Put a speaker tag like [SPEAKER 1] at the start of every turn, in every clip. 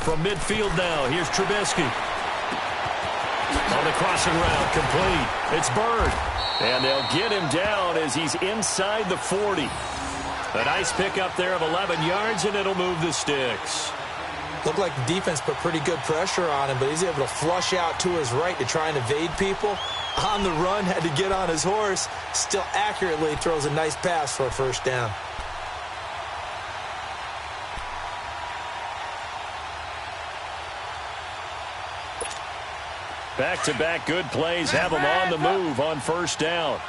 [SPEAKER 1] From midfield now, here's Trubisky. On the crossing route, complete. It's Bird. And they'll get him down as he's inside the 40. A nice pickup there of 11 yards, and it'll move the sticks.
[SPEAKER 2] Looked like the defense put pretty good pressure on him, but he's able to flush out to his right to try and evade people. On the run, had to get on his horse. Still accurately throws a nice pass for a first down.
[SPEAKER 1] Back-to-back good plays have him on the move on first down.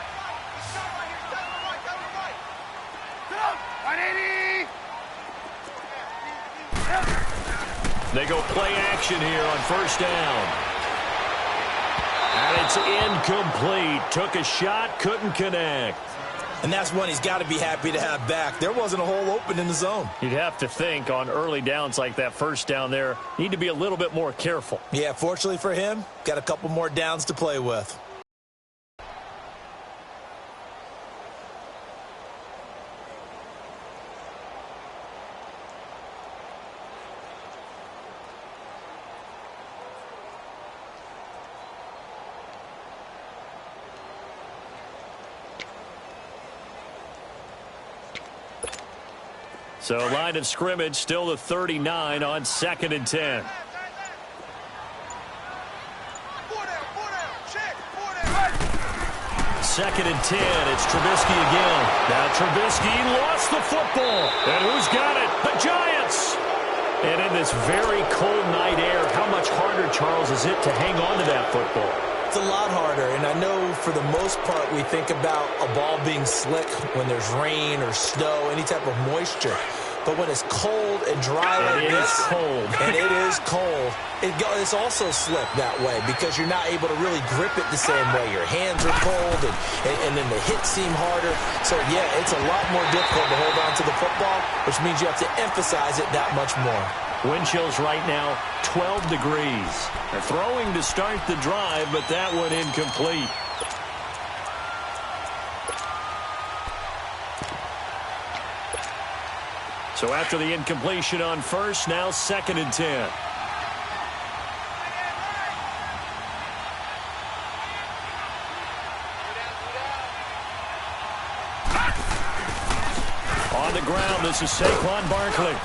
[SPEAKER 1] They go play action here on first down. And it's incomplete. Took a shot, couldn't connect.
[SPEAKER 2] And that's one he's got to be happy to have back. There wasn't a hole open in the zone.
[SPEAKER 1] You'd have to think on early downs like that first down there, need to be a little bit more careful.
[SPEAKER 2] Yeah, fortunately for him, got a couple more downs to play with.
[SPEAKER 1] So line of scrimmage still the 39 on 2nd and 10. Second and 10. It's Trubisky again. Now Trubisky lost the football. And who's got it? The Giants. And in this very cold night air, how much harder, Charles, is it to hang on to that football?
[SPEAKER 2] It's a lot harder, and I know for the most part we think about a ball being slick when there's rain or snow, any type of moisture. But when it's cold and dry like this, and it is cold, it's also slick that way because you're not able to really grip it the same way. Your hands are cold, and then the hits seem harder. So, yeah, it's a lot more difficult to hold on to the football, which means you have to emphasize it that much more.
[SPEAKER 1] Wind chills right now, 12 degrees. They're throwing to start the drive, but that one incomplete. So after the incompletion on first, now 2nd and 10. On the ground, this is Saquon Barkley.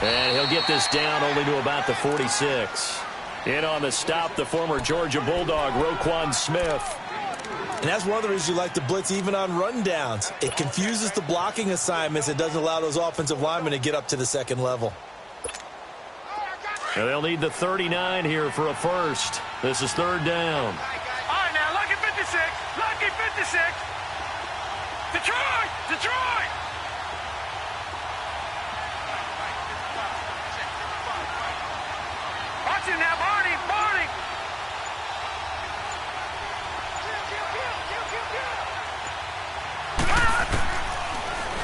[SPEAKER 1] And he'll get this down only to about the 46. In on the stop, the former Georgia Bulldog, Roquan Smith.
[SPEAKER 2] And that's one of the reasons you like to blitz even on rundowns. It confuses the blocking assignments. It doesn't allow those offensive linemen to get up to the second level.
[SPEAKER 1] And they'll need the 39 here for a first. This is 3rd down.
[SPEAKER 3] All right, now, lucky 56. Lucky 56. Detroit! Detroit! Watch him now, Barney! Barney!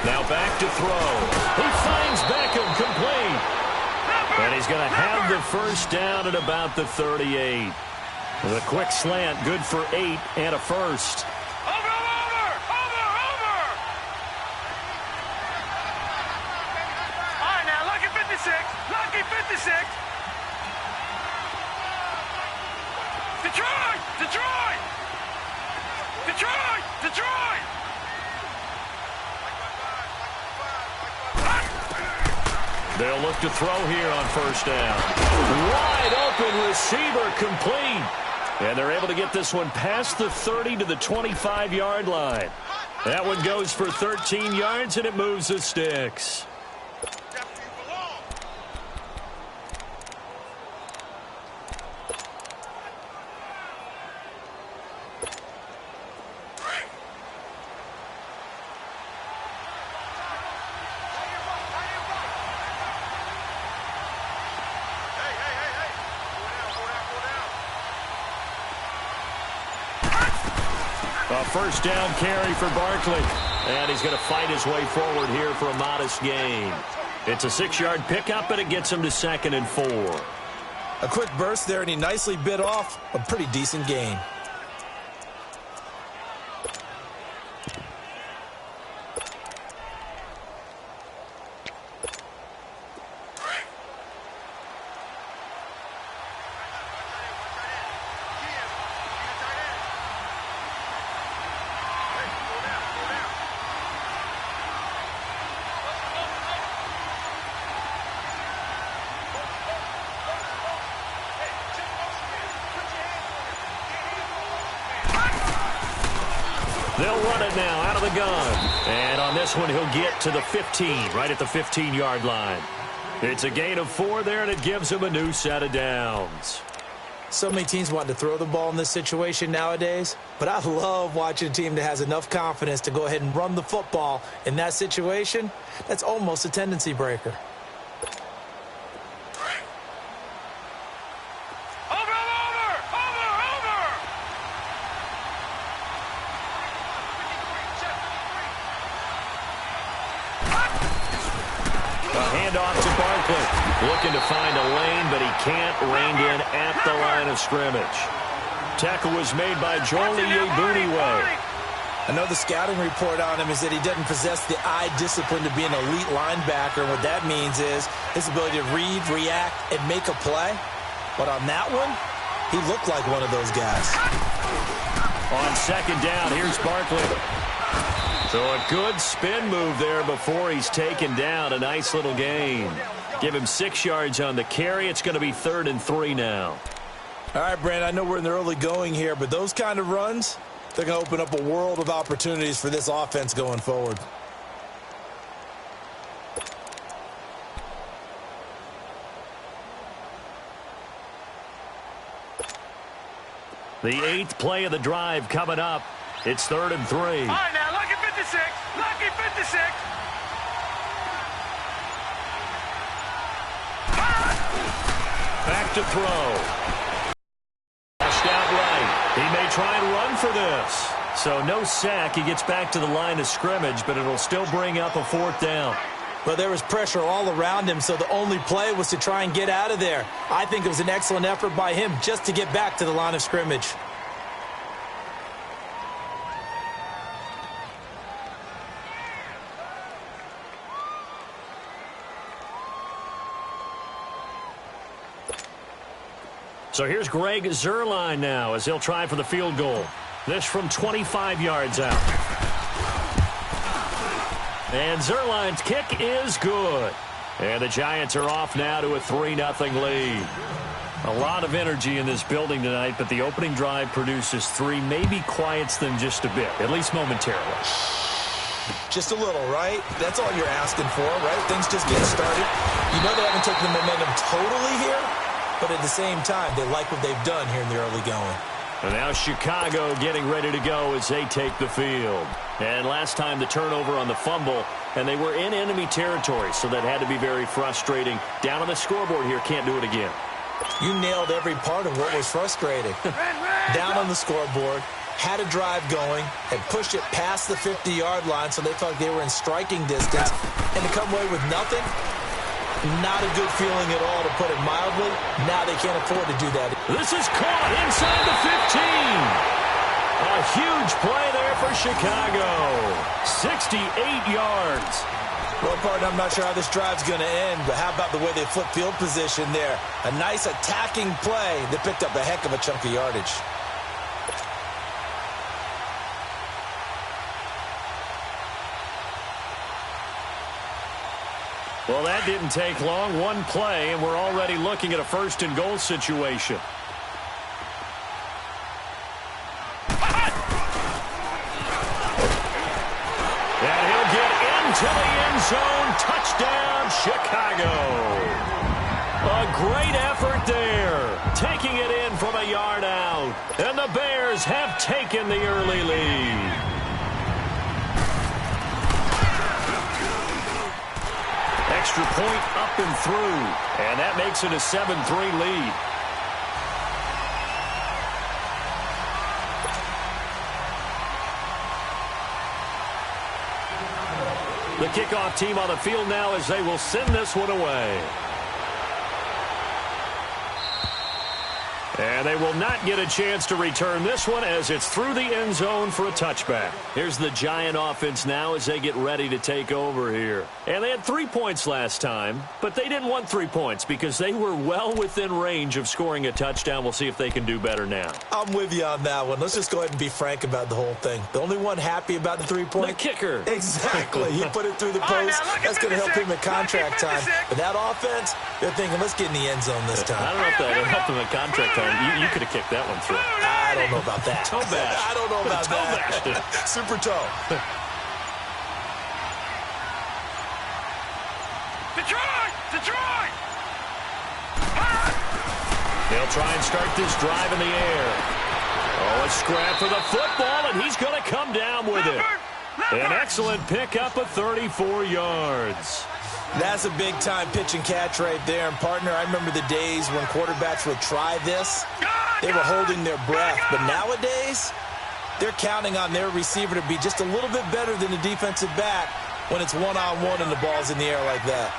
[SPEAKER 1] Now back to throw. He finds Beckham complete. And he's going to have the first down at about the 38. With a quick slant, good for 8 and a first.
[SPEAKER 3] Over! All right, now, lucky 56. Lucky 56. Detroit! Detroit! Detroit! Detroit!
[SPEAKER 1] They'll look to throw here on first down. Wide open receiver complete. And they're able to get this one past the 30 to the 25-yard line. That one goes for 13 yards, and it moves the sticks. A first down carry for Barkley. And he's going to fight his way forward here for a modest gain. It's a 6-yard pickup, and it gets him to 2nd and 4.
[SPEAKER 2] A quick burst there, and he nicely bit off a pretty decent gain.
[SPEAKER 1] They'll run it now out of the gun. And on this one, he'll get to the 15, right at the 15-yard line. It's a gain of 4 there, and it gives him a new set of downs.
[SPEAKER 2] So many teams want to throw the ball in this situation nowadays, but I love watching a team that has enough confidence to go ahead and run the football in that situation. That's almost a tendency breaker.
[SPEAKER 1] Looking to find a lane, but he can't rein in at the line of scrimmage. Tackle was made by Joel Iyiegbuniwe.
[SPEAKER 2] I know the scouting report on him is that he doesn't possess the eye discipline to be an elite linebacker. What that means is his ability to read, react, and make a play. But on that one, he looked like one of those guys.
[SPEAKER 1] On second down, here's Barkley. So a good spin move there before he's taken down. A nice little gain. Give him 6 yards on the carry. It's going to be 3rd and 3 now.
[SPEAKER 2] All right, Brand, I know we're in the early going here, but those kind of runs, they're going to open up a world of opportunities for this offense going forward.
[SPEAKER 1] The 8th play of the drive coming up. It's 3rd and 3.
[SPEAKER 3] All right, now, lucky 56. Lucky 56.
[SPEAKER 1] Back to throw. Pushed out right. He may try and run for this. So no sack. He gets back to the line of scrimmage, but it'll still bring up a 4th down.
[SPEAKER 2] Well, there was pressure all around him, so the only play was to try and get out of there. I think it was an excellent effort by him just to get back to the line of scrimmage.
[SPEAKER 1] So here's Greg Zuerlein now as he'll try for the field goal. This from 25 yards out. And Zuerlein's kick is good. And the Giants are off now to a 3-0 lead. A lot of energy in this building tonight, but the opening drive produces 3, maybe quiets them just a bit, at least momentarily.
[SPEAKER 2] Just a little, right? That's all you're asking for, right? Things just get started. You know they haven't taken the momentum totally here, but at the same time, they like what they've done here in the early going.
[SPEAKER 1] And now Chicago getting ready to go as they take the field. And last time the turnover on the fumble, and they were in enemy territory, so that had to be very frustrating. Down on the scoreboard here, can't do it again.
[SPEAKER 2] You nailed every part of what was frustrating. Down on the scoreboard, had a drive going, had pushed it past the 50-yard line, so they thought they were in striking distance, and to come away with nothing, not a good feeling at all, to put it mildly. Now they can't afford to do that.
[SPEAKER 1] This is caught inside the 15. A huge play there for Chicago. 68 yards.
[SPEAKER 2] Well, partner, I'm not sure how this drive's going to end, but how about the way they flip field position there? A nice attacking play that picked up a heck of a chunk of yardage.
[SPEAKER 1] Well, that didn't take long. One play, and we're already looking at a 1st and goal situation. And he'll get into the end zone. Touchdown, Chicago. A great effort there. Taking it in from a yard out. And the Bears have taken the early lead. Extra point up and through, and that makes it a 7-3 lead. The kickoff team on the field now as they will send this one away. And they will not get a chance to return this one as it's through the end zone for a touchback. Here's the Giant offense now as they get ready to take over here. And they had 3 points last time, but they didn't want 3 points because they were well within range of scoring a touchdown. We'll see if they can do better now.
[SPEAKER 2] I'm with you on that one. Let's just go ahead and be frank about the whole thing. The only one happy about the 3 points?
[SPEAKER 1] The kicker.
[SPEAKER 2] Exactly. He put it through the post. That's going to help him at contract time. But that offense, they're thinking, let's get in the end zone this time.
[SPEAKER 1] I don't know if that helped him at contract time. You could have kicked that one through.
[SPEAKER 2] I don't know about that.
[SPEAKER 1] Toe bash.
[SPEAKER 2] I don't know about
[SPEAKER 1] toe
[SPEAKER 2] that.
[SPEAKER 1] bashed.
[SPEAKER 2] Super toe.
[SPEAKER 3] Detroit! Detroit!
[SPEAKER 1] They'll try and start this drive in the air. Oh, a scrap for the football, and he's going to come down with it. An excellent pickup of 34 yards.
[SPEAKER 2] That's a big-time pitch and catch right there. And, partner, I remember the days when quarterbacks would try this. They were holding their breath. But nowadays, they're counting on their receiver to be just a little bit better than the defensive back when it's one-on-one and the ball's in the air like that.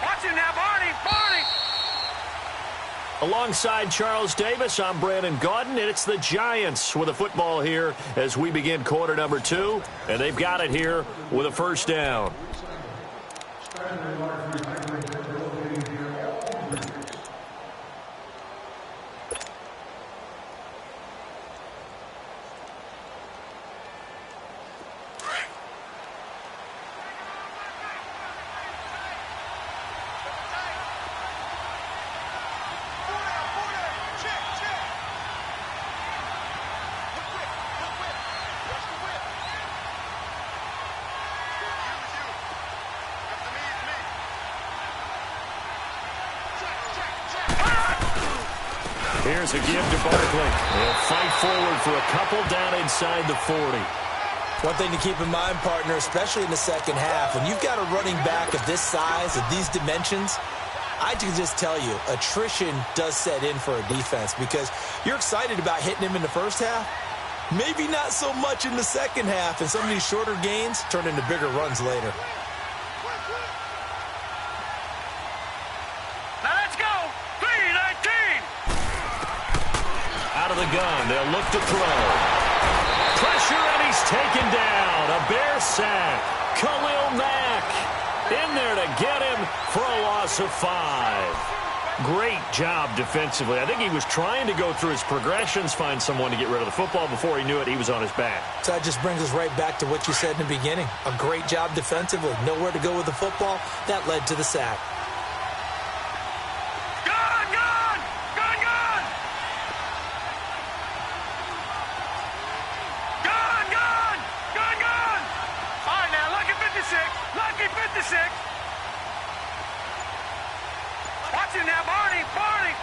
[SPEAKER 3] Watch him now, Barney! Barney!
[SPEAKER 1] Alongside Charles Davis, I'm Brandon Gaudin, and it's the Giants with a football here as we begin quarter number 2. And they've got it here with a first down. Here's a give to Barkley. He'll fight forward for a couple down inside the 40.
[SPEAKER 2] One thing to keep in mind, partner, especially in the second half, when you've got a running back of this size, of these dimensions, I can just tell you, attrition does set in for a defense because you're excited about hitting him in the first half. Maybe not so much in the second half, and some of these shorter gains turn into bigger runs later.
[SPEAKER 3] Now let's go! 3-19!
[SPEAKER 1] Out of the gun, they'll look to throw. Pressure, and he's taken down. A Bear sack. Khalil Mack in there to get him for a loss of 5. Great job defensively. I think he was trying to go through his progressions, find someone to get rid of the football. Before he knew it, he was on his back.
[SPEAKER 2] So that just brings us right back to what you said in the beginning. A great job defensively. Nowhere to go with the football. That led to the sack.
[SPEAKER 3] Gun! Gun! Gun! Gun! Gun! Gun! Gun! Gun! All right, now, lucky 56. Lucky 56. Watch him now, Barney! Barney!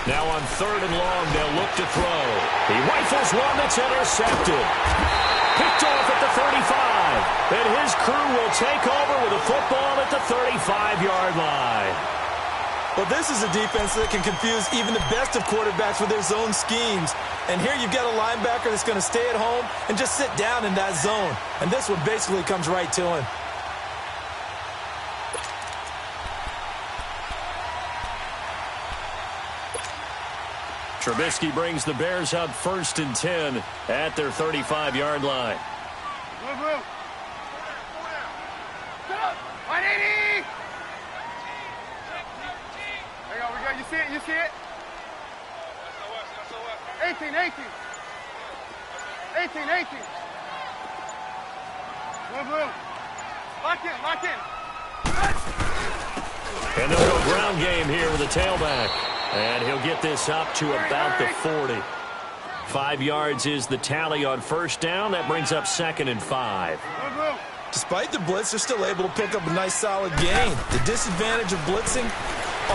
[SPEAKER 1] Now on 3rd and long, they'll look to throw. He rifles one that's intercepted. Picked off at the 35. And his crew will take over with a football at the 35-yard line.
[SPEAKER 2] Well, this is a defense that can confuse even the best of quarterbacks with their zone schemes. And here you've got a linebacker that's going to stay at home and just sit down in that zone. And this one basically comes right to him.
[SPEAKER 1] Trubisky brings the Bears out 1st and 10 at their 35-yard line.
[SPEAKER 3] Move, move. Get up! 180! There you go, we go. You see it? You see it? 18, 18. 18, 18. Move, move. Lock in, lock in.
[SPEAKER 1] And they'll go ground game here with a tailback. And he'll get this up to about the 40. 5 yards is the tally on 1st down. That brings up 2nd and 5.
[SPEAKER 2] Despite the blitz, they're still able to pick up a nice solid gain. The disadvantage of blitzing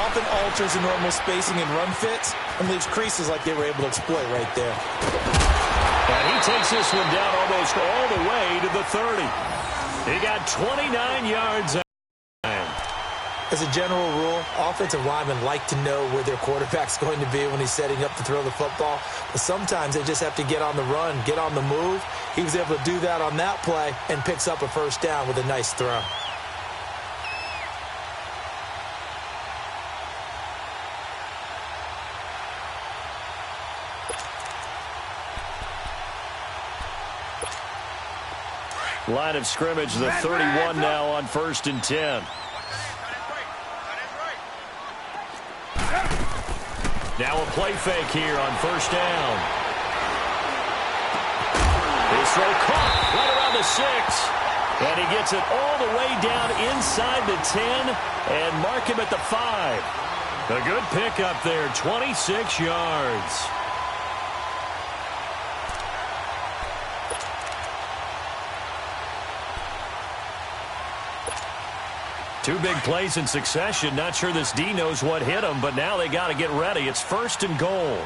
[SPEAKER 2] often alters the normal spacing and run fits and leaves creases like they were able to exploit right there.
[SPEAKER 1] And he takes this one down almost all the way to the 30. He got 29 yards.
[SPEAKER 2] As a general rule, offensive linemen like to know where their quarterback's going to be when he's setting up to throw the football. But sometimes they just have to get on the run, get on the move. He was able to do that on that play and picks up a 1st down with a nice throw.
[SPEAKER 1] Line of scrimmage, the 31 now on 1st and 10. Now a play fake here on 1st down. His throw caught right around the 6. And he gets it all the way down inside the 10 and mark him at the 5. A good pickup there, 26 yards. Two big plays in succession. Not sure this D knows what hit him, but now they got to get ready. It's 1st and goal.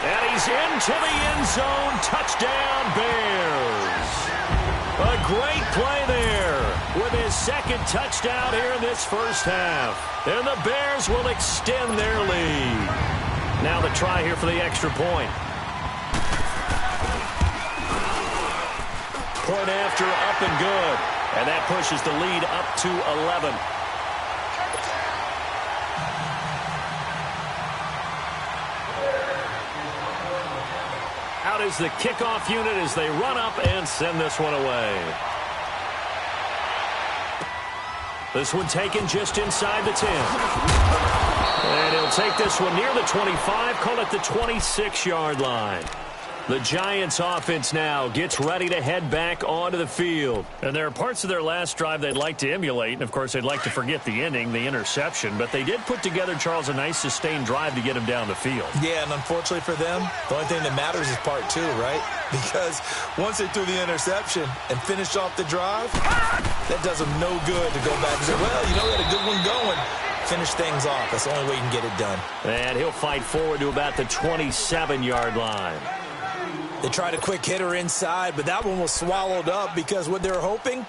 [SPEAKER 1] And he's into the end zone. Touchdown, Bears. A great play there with his 2nd touchdown here in this first half. And the Bears will extend their lead. Now the try here for the extra point. Point after, up and good. And that pushes the lead up to 11. Out is the kickoff unit as they run up and send this one away. This one taken just inside the 10. And he'll take this one near the 25, call it the 26-yard line. The Giants offense now gets ready to head back onto the field. And there are parts of their last drive they'd like to emulate. And, of course, they'd like to forget the ending, the interception. But they did put together, Charles, a nice sustained drive to get him down the field.
[SPEAKER 2] Yeah, and unfortunately for them, the only thing that matters is part 2, right? Because once they threw the interception and finished off the drive, that does them no good to go back and say, well, you know, we had a good one going. Finish things off. That's the only way you can get it done.
[SPEAKER 1] And he'll fight forward to about the 27-yard line.
[SPEAKER 2] They tried a quick hitter inside, but that one was swallowed up because what they were hoping,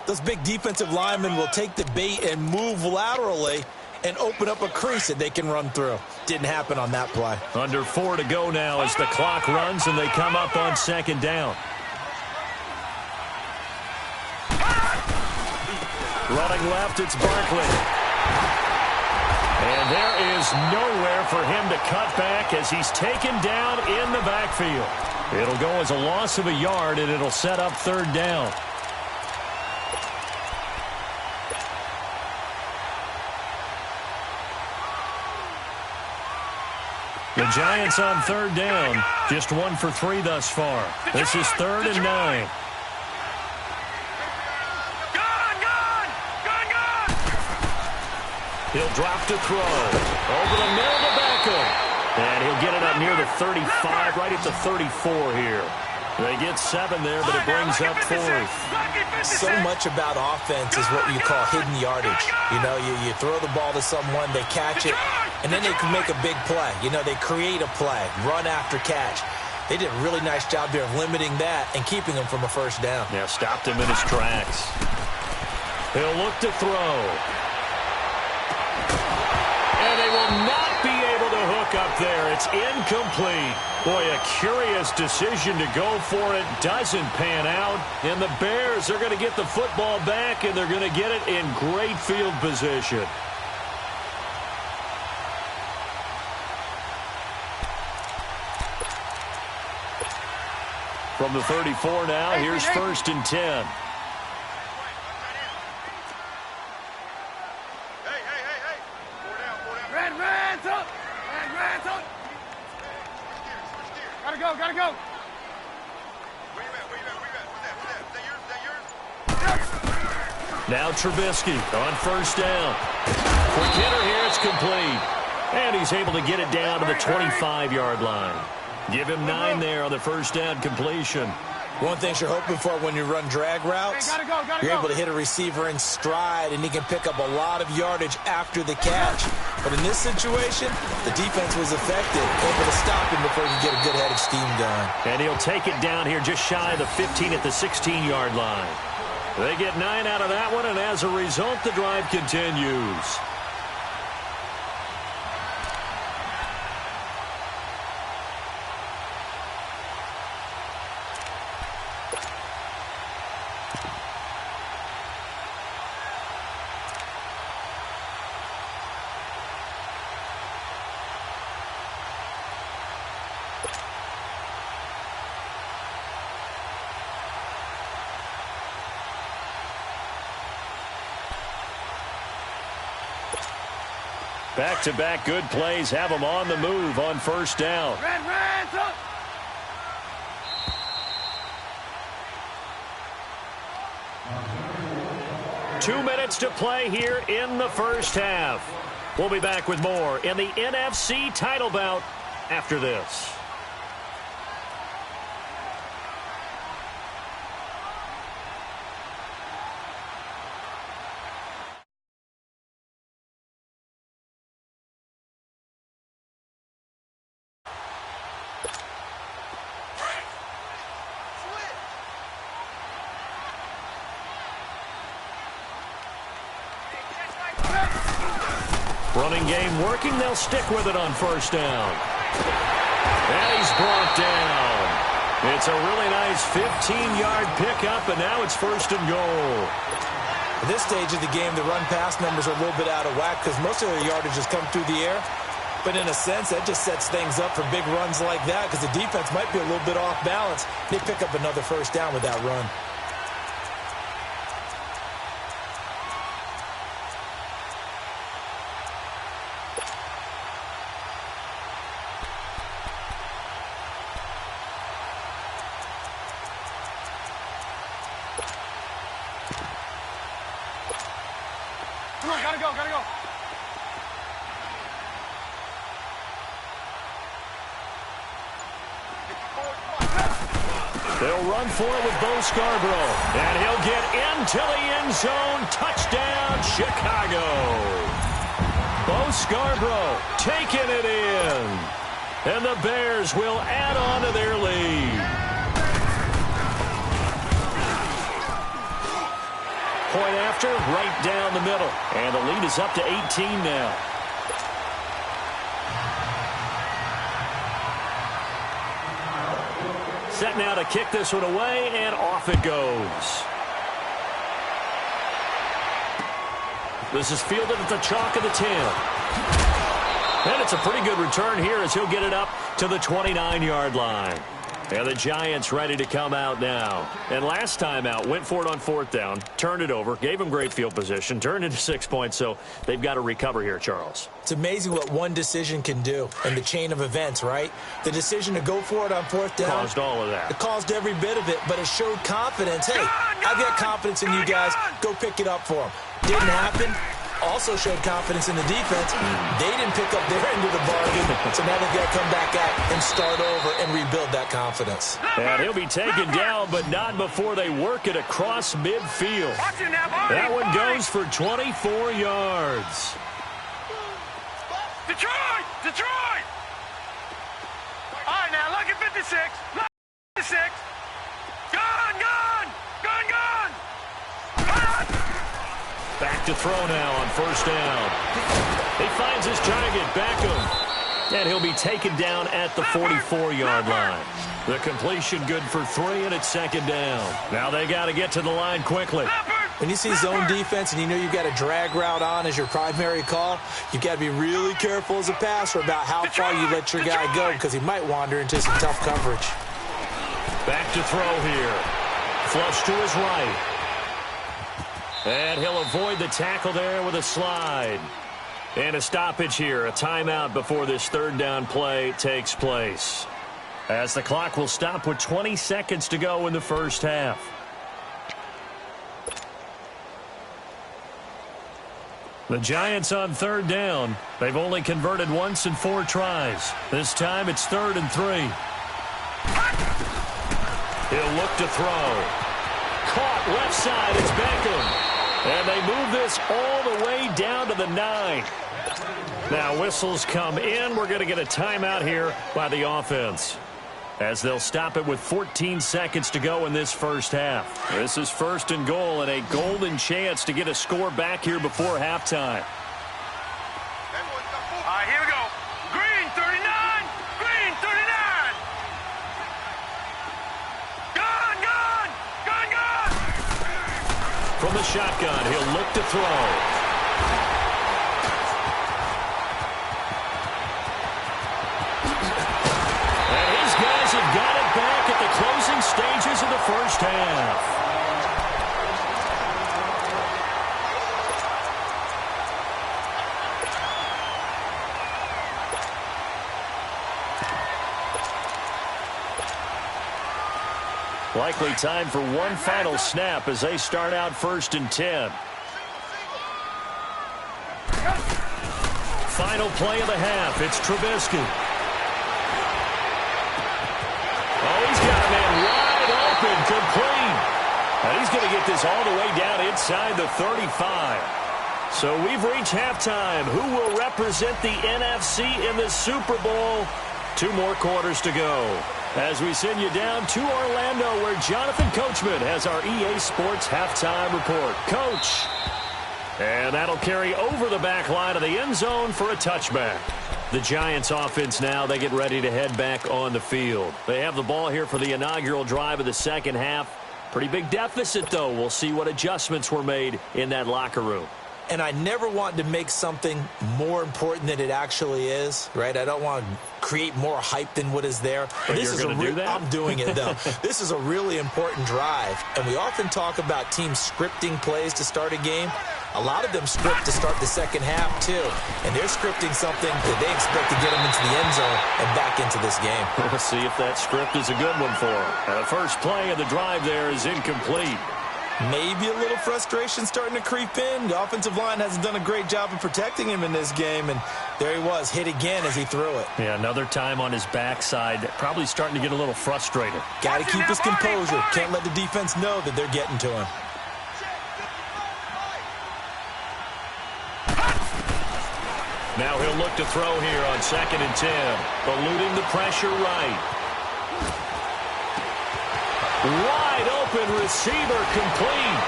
[SPEAKER 2] those big defensive linemen will take the bait and move laterally and open up a crease that they can run through. Didn't happen on that play.
[SPEAKER 1] Under 4 to go now as the clock runs and they come up on 2nd down. Running left, it's Barkley. And there is nowhere for him to cut back as he's taken down in the backfield. It'll go as a loss of a yard, and it'll set up 3rd down. The Giants on 3rd down, just 1 for 3 thus far. This is 3rd and 9. He'll drop to throw. Over the middle to Beckham. And he'll get it up near the 35, right at the 34 here. They get 7 there, but it brings up 4th.
[SPEAKER 2] So much about offense is what you call hidden yardage. You know, you throw the ball to someone, they catch it, and then they can make a big play. You know, they create a play, run after catch. They did a really nice job there of limiting that and keeping him from a 1st down.
[SPEAKER 1] Yeah, stopped him in his tracks. He'll look to throw. And they will not be able to hook up there. It's incomplete. Boy, a curious decision to go for it. Doesn't pan out. And the Bears are going to get the football back, and they're going to get it in great field position. From the 34 now, here's 1st and 10.
[SPEAKER 3] Gotta go.
[SPEAKER 1] Now Trubisky on 1st down. Quick hitter here, it's complete. And he's able to get it down to the 25-yard line. Give him 9 there on the 1st down completion.
[SPEAKER 2] One thing you're hoping for when you run drag routes, you're able to hit a receiver in stride, and he can pick up a lot of yardage after the catch. But in this situation, the defense was effective, able to stop him before he could get a good head of steam going.
[SPEAKER 1] And he'll take it down here just shy of the 15 at the 16-yard line. They get 9 out of that one, and as a result, the drive continues. Back-to-back good plays have them on the move on first down.
[SPEAKER 3] Red, up.
[SPEAKER 1] 2 minutes to play here in the first half. We'll be back with more in the NFC title bout after this. Running game working. They'll stick with it on first down. And he's brought down. It's a really nice 15-yard pickup, and now it's first and goal.
[SPEAKER 2] At this stage of the game, the run-pass numbers are a little bit out of whack because most of their yardage has come through the air. But in a sense, that just sets things up for big runs like that because the defense might be a little bit off balance. They pick up another first down with that run.
[SPEAKER 3] Come on, gotta go.
[SPEAKER 1] They'll run for it with Bo Scarborough. And he'll get into the end zone. Touchdown, Chicago. Bo Scarborough taking it in. And the Bears will add on to their lead. Point after, right down the middle. And the lead is up to 18 now. Set now to kick this one away, and off it goes. This is fielded at the chalk of the 10. And it's a pretty good return here as he'll get it up to the 29-yard line. And the Giants ready to come out now. And last time out, went for it on fourth down, turned it over, gave them great field position, turned into 6 points, so they've got to recover here, Charles.
[SPEAKER 2] It's amazing what one decision can do in the chain of events, right? The decision to go for it on fourth down.
[SPEAKER 1] Caused all of that.
[SPEAKER 2] It caused every bit of it, but it showed confidence. Hey, I've got confidence in you guys. Go pick it up for them. Didn't happen. Also showed confidence in the defense. They didn't pick up their end of the bargain, so now they've got to come back out and start over and rebuild that confidence.
[SPEAKER 1] And he'll be taken down, but not before they work it across midfield. That one goes for 24 yards.
[SPEAKER 3] Detroit! All right, now, look at 56. Look at 56. Gun!
[SPEAKER 1] Back to throw now on first down. He finds his target, Beckham. And he'll be taken down at the 44-yard line. The completion good for 3, and it's second down. Now they got to get to the line quickly.
[SPEAKER 2] When you see zone defense and you know you've got a drag route on as your primary call, you've got to be really careful as a passer about how far you let your guy go because he might wander into some tough coverage.
[SPEAKER 1] Back to throw here. Flush to his right. And he'll avoid the tackle there with a slide. And a stoppage here, a timeout before this third down play takes place. As the clock will stop with 20 seconds to go in the first half. The Giants on third down. They've only converted once in 4 tries. This time it's 3rd and 3. He'll look to throw. Caught left side, it's Beckham. And they move this all the way down to the 9. Now whistles come in. We're going to get a timeout here by the offense, as they'll stop it with 14 seconds to go in this first half. This is 1st and goal and a golden chance to get a score back here before halftime.
[SPEAKER 3] All right, here we go. Green, 39. Green, 39. Gun.
[SPEAKER 1] From the shotgun, he'll look to throw. Have got it back at the closing stages of the first half. Likely time for one final snap as they start out 1st and 10. Final play of the half. It's Trubisky. Oh, he's got a man wide open, complete. And he's going to get this all the way down inside the 35. So we've reached halftime. Who will represent the NFC in the Super Bowl? 2 more quarters to go. As we send you down to Orlando, where Jonathan Coachman has our EA Sports halftime report. Coach. And that'll carry over the back line of the end zone for a touchback. The Giants offense now, they get ready to head back on the field. They have the ball here for the inaugural drive of the second half. Pretty big deficit, though. We'll see what adjustments were made in that locker room.
[SPEAKER 2] And I never want to make something more important than it actually is, right? I don't want to create more hype than what is there.
[SPEAKER 1] But this is do that?
[SPEAKER 2] I'm doing it, though. This is a really important drive. And we often talk about teams scripting plays to start a game. A lot of them script to start the second half, too. And they're scripting something that they expect to get them into the end zone and back into this game.
[SPEAKER 1] We'll see if that script is a good one for them. The first play of the drive there is incomplete.
[SPEAKER 2] Maybe a little frustration starting to creep in. The offensive line hasn't done a great job of protecting him in this game, and there he was, hit again as he threw it.
[SPEAKER 1] Yeah, another time on his backside, probably starting to get a little frustrated.
[SPEAKER 2] Got to keep his composure. Can't let the defense know that they're getting to him.
[SPEAKER 1] Now he'll look to throw here on 2nd and 10, eluding the pressure right. Wide open receiver, complete.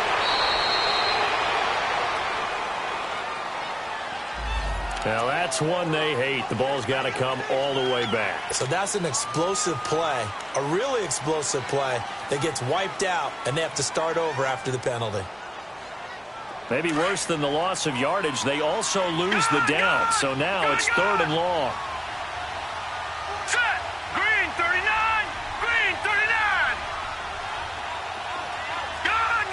[SPEAKER 1] Now that's one they hate. The ball's got to come all the way back.
[SPEAKER 2] So that's an explosive play, a really explosive play that gets wiped out, and they have to start over after the penalty.
[SPEAKER 1] Maybe worse than the loss of yardage, they also lose the down. So now it's 3rd and long.
[SPEAKER 3] Set. Green 39. Green 39. Gun.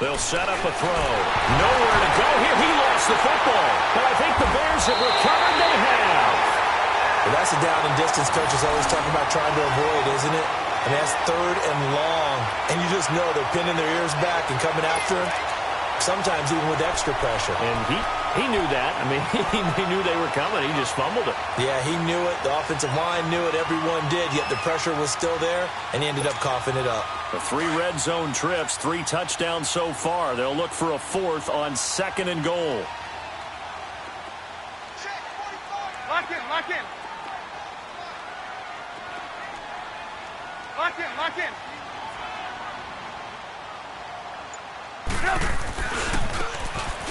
[SPEAKER 1] They'll set up a throw. Nowhere to go here. He lost the football. But I think the Bears have recovered. They have.
[SPEAKER 2] Well, that's a down and distance coaches always talk about trying to avoid, isn't it? I mean, that's 3rd and long. And you just know they're pinning their ears back and coming after him, sometimes even with extra pressure.
[SPEAKER 1] And he knew that. I mean, he knew they were coming. He just fumbled it.
[SPEAKER 2] Yeah, he knew it. The offensive line knew it. Everyone did, yet the pressure was still there, and he ended up coughing it up.
[SPEAKER 1] The 3 red zone trips, 3 touchdowns so far. They'll look for a 4th on 2nd and goal.
[SPEAKER 3] Lock in.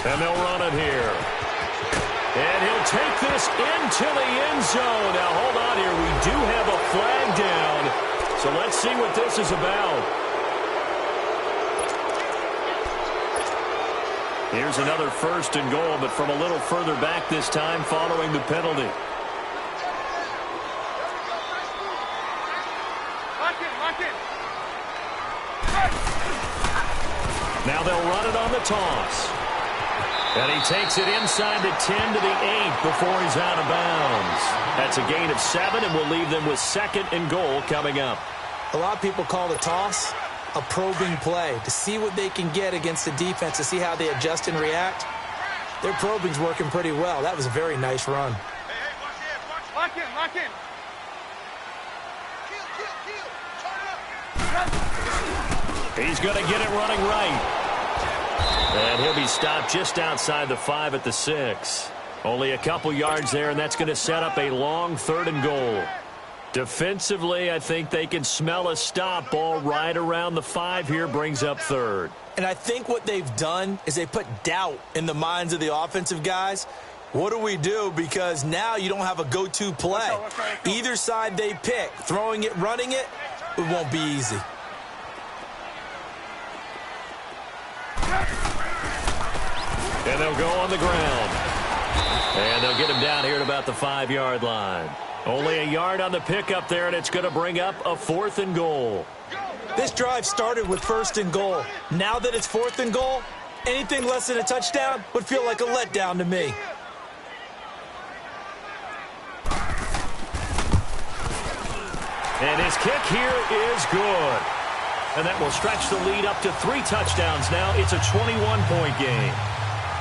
[SPEAKER 1] And they'll run it here. And he'll take this into the end zone. Now, hold on here. We do have a flag down. So let's see what this is about. Here's another 1st and goal, but from a little further back this time following the penalty.
[SPEAKER 3] Lock in.
[SPEAKER 1] Now they'll run it on the toss. And he takes it inside the 10 to the 8 before he's out of bounds. That's a gain of 7, and we'll leave them with 2nd and goal coming up.
[SPEAKER 2] A lot of people call the toss a probing play to see what they can get against the defense, to see how they adjust and react. Their probing's working pretty well. That was a very nice run.
[SPEAKER 3] Lock in.
[SPEAKER 1] He's going to get it running right. And he'll be stopped just outside the 5 at the 6. Only a couple yards there, and that's going to set up a long 3rd and goal. Defensively, I think they can smell a stop. Ball right around the 5 here, brings up 3rd.
[SPEAKER 2] And I think what they've done is they put doubt in the minds of the offensive guys. What do we do? Because now you don't have a go-to play. Either side they pick, throwing it, running it, it won't be easy.
[SPEAKER 1] And they'll go on the ground. And they'll get him down here at about the 5-yard line. Only a yard on the pickup there, and it's going to bring up a 4th and goal.
[SPEAKER 2] This drive started with 1st and goal. Now that it's 4th and goal, anything less than a touchdown would feel like a letdown to me.
[SPEAKER 1] And his kick here is good. And that will stretch the lead up to 3 touchdowns now. It's a 21-point game.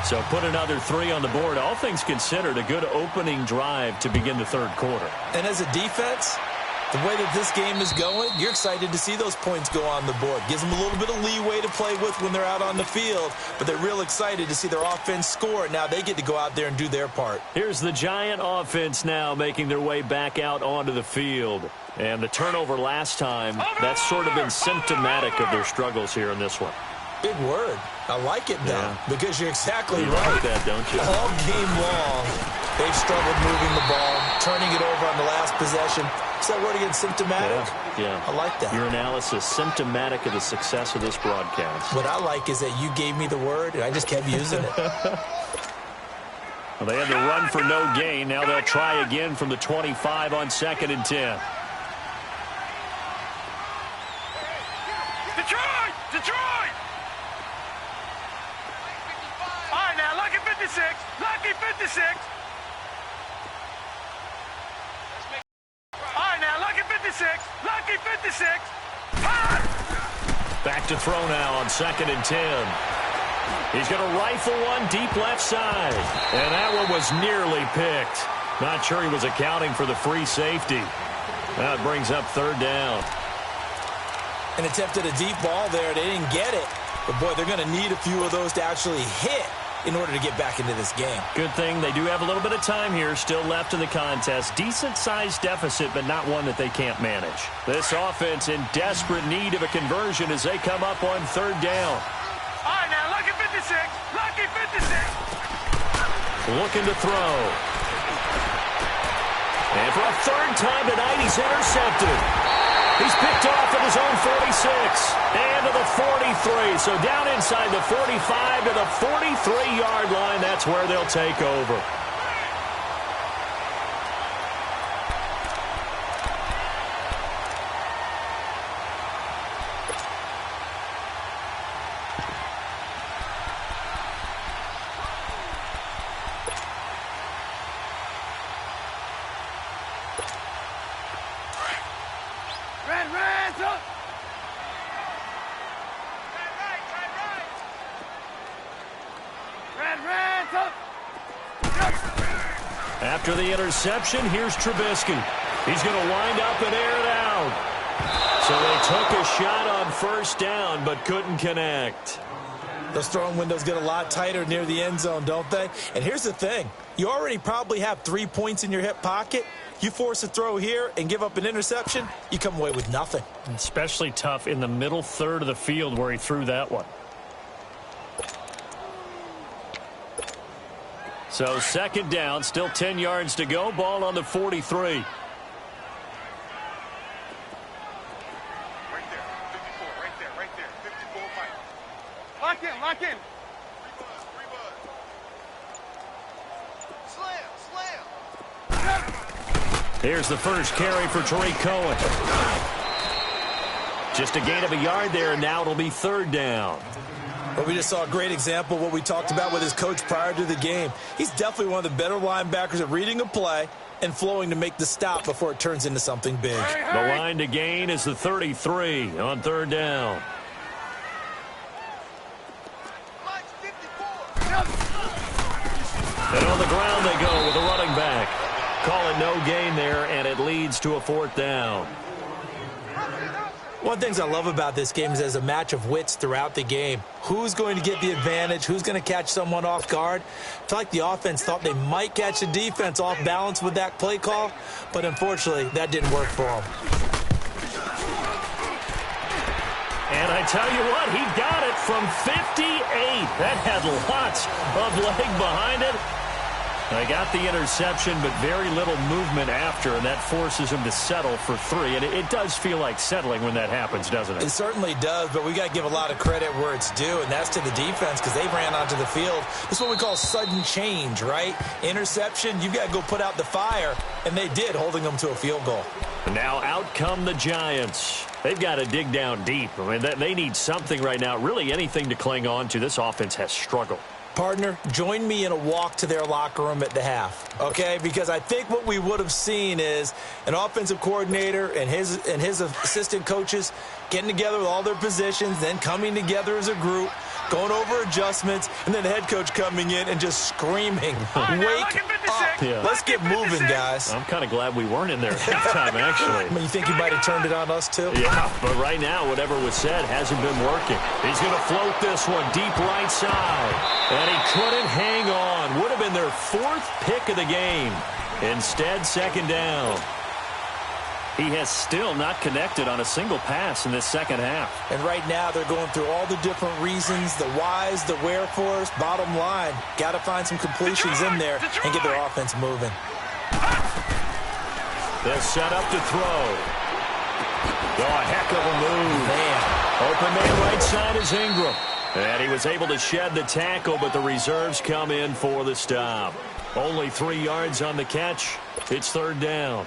[SPEAKER 1] So put another 3 on the board. All things considered, a good opening drive to begin the third quarter.
[SPEAKER 2] And as a defense, the way that this game is going, you're excited to see those points go on the board. Gives them a little bit of leeway to play with when they're out on the field, but they're real excited to see their offense score. Now they get to go out there and do their part.
[SPEAKER 1] Here's the Giant offense now making their way back out onto the field. And the turnover last time, that's sort of been symptomatic of their struggles here in this one.
[SPEAKER 2] Big word. I like it, though, because you're exactly right.
[SPEAKER 1] You like that, don't you?
[SPEAKER 2] All game long, they've struggled moving the ball, turning it over on the last possession. Is that word again, symptomatic?
[SPEAKER 1] Yeah.
[SPEAKER 2] I like that.
[SPEAKER 1] Your analysis, symptomatic of the success of this broadcast.
[SPEAKER 2] What I like is that you gave me the word, and I just kept using it.
[SPEAKER 1] Well, they had to run for no gain. Now they'll try again from the 25 on 2nd and 10.
[SPEAKER 3] Detroit! All right, now, lucky 56. Lucky 56. All right, now, lucky 56. Lucky 56.
[SPEAKER 1] Back to throw now on 2nd and 10. He's going to rifle one deep left side. And that one was nearly picked. Not sure he was accounting for the free safety. That brings up 3rd down.
[SPEAKER 2] And attempted a deep ball there. They didn't get it. But, boy, they're going to need a few of those to actually hit in order to get back into this game.
[SPEAKER 1] Good thing they do have a little bit of time here still left in the contest. Decent-sized deficit, but not one that they can't manage. This offense in desperate need of a conversion as they come up on 3rd down.
[SPEAKER 3] All right, now, lucky 56. Lucky 56.
[SPEAKER 1] Looking to throw. And for a 3rd time tonight, he's intercepted. He's picked off at his own 46 and to the 43. So down inside the 45 to the 43-yard line. That's where they'll take over. After the interception, here's Trubisky. He's going to wind up and air it out. So they took a shot on 1st down, but couldn't connect.
[SPEAKER 2] Those throwing windows get a lot tighter near the end zone, don't they? And here's the thing. You already probably have 3 points in your hip pocket. You force a throw here and give up an interception, you come away with nothing.
[SPEAKER 1] Especially tough in the middle third of the field where he threw that one. So 2nd down, still 10 yards to go. Ball on the 43.
[SPEAKER 3] Right there, 54, right there, 54, Mike. Lock in, lock in. Slam.
[SPEAKER 1] Here's the first carry for Tariq Cohen. Just a gain of a yard there, and now it'll be 3rd down.
[SPEAKER 2] Well, we just saw a great example of what we talked about with his coach prior to the game. He's definitely one of the better linebackers at reading a play and flowing to make the stop before it turns into something big.
[SPEAKER 1] The line to gain is the 33 on 3rd down. And on the ground they go with a running back. Call it no gain there, and it leads to a 4th down.
[SPEAKER 2] One of the things I love about this game is there's a match of wits throughout the game. Who's going to get the advantage? Who's going to catch someone off guard? I feel like the offense thought they might catch the defense off balance with that play call, but unfortunately, that didn't work for them.
[SPEAKER 1] And I tell you what, he got it from 58. That had lots of leg behind it. They got the interception, but very little movement after, and that forces him to settle for 3. And it does feel like settling when that happens, doesn't it?
[SPEAKER 2] It certainly does, but we got to give a lot of credit where it's due, and that's to the defense because they ran onto the field. This is what we call sudden change, right? Interception, you've got to go put out the fire, and they did, holding them to a field goal.
[SPEAKER 1] Now out come the Giants. They've got to dig down deep. I mean, they need something right now, really anything to cling on to. This offense has struggled.
[SPEAKER 2] Partner, join me in a walk to their locker room at the half, okay? Because I think what we would have seen is an offensive coordinator and his assistant coaches getting together with all their positions, then coming together as a group, going over adjustments, and then the head coach coming in and just screaming, wake up.
[SPEAKER 1] Yeah.
[SPEAKER 2] Let's get moving, guys.
[SPEAKER 1] I'm kind of glad we weren't in there at halftime, actually.
[SPEAKER 2] I mean, you think he might have turned it on us, too?
[SPEAKER 1] Yeah, but right now, whatever was said hasn't been working. He's going to float this one deep right side. And he couldn't hang on. Would have been their fourth pick of the game. Instead, second down. He has still not connected on a single pass in this second half.
[SPEAKER 2] And right now, they're going through all the different reasons, the whys, the wherefores. Bottom line, got to find some completions in there and get their offense moving.
[SPEAKER 1] They'll set up to throw. Oh, a heck of a move.
[SPEAKER 2] Man.
[SPEAKER 1] Open man right side is Ingram. And he was able to shed the tackle, but the reserves come in for the stop. Only 3 yards on the catch. It's third down.